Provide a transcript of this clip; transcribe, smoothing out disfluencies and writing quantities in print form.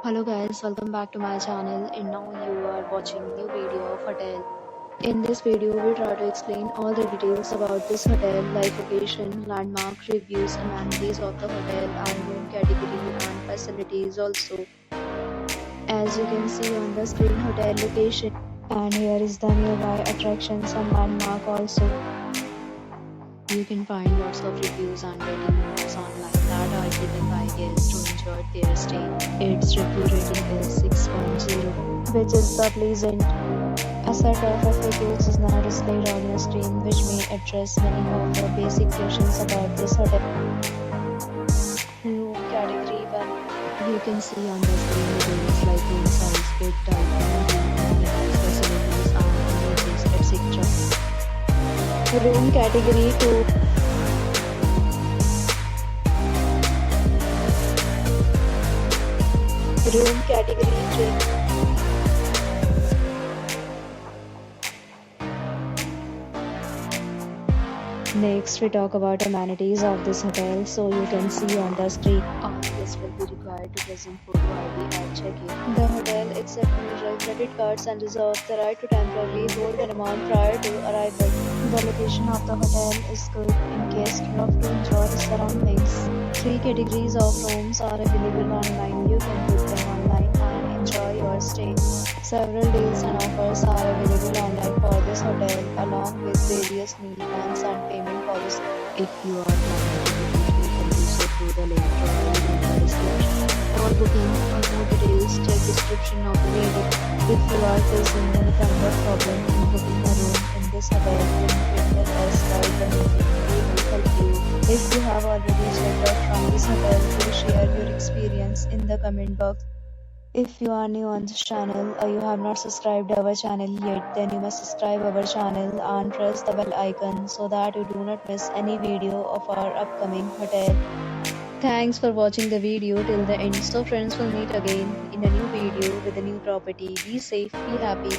Hello guys, welcome back to my channel and now you are watching new video of hotel. In this video we try to explain all the details about this hotel like location, landmark, reviews, amenities of the hotel and room category and facilities also. As you can see on the screen hotel location and here is the nearby attractions and landmark also. You can find lots of reviews and rating numbers online that are given by guests who enjoyed their stay. Its review rating is 6.0, which is the pleasant. A set of FAQs is now displayed on your screen, which may address many of the basic questions about this hotel. Room category 1. You can see on the screen details like room size, bed type, amenities, facilities, and amenities, etc. Room category 2. Room category 3. Next, we talk about amenities of this hotel. So you can see on the screen, all guests will be required to present photo ID at check-in. The hotel accepts major credit cards and reserves the right to temporarily hold an amount prior to arrival. The location of the hotel is good in case you love to enjoy the surroundings. 3 categories of rooms are available online. You can book them online and enjoy your stay. Several deals and offers are available online for this hotel, along with various meal plans and payment policies. If you are planning to book, you can do so through the link provided in the description. For booking or more details, check description of the video. If you are facing any kind of problem in booking a room in this hotel, then contact us by the link. We will help you. If you have already checked out from this hotel, please share your experience in the comment box. If you are new on this channel or you have not subscribed our channel yet, then you must subscribe our channel and press the bell icon so that you do not miss any video of our upcoming hotel. Thanks for watching the video till the end. So friends, will meet again in a new video with a new property. Be safe, be happy.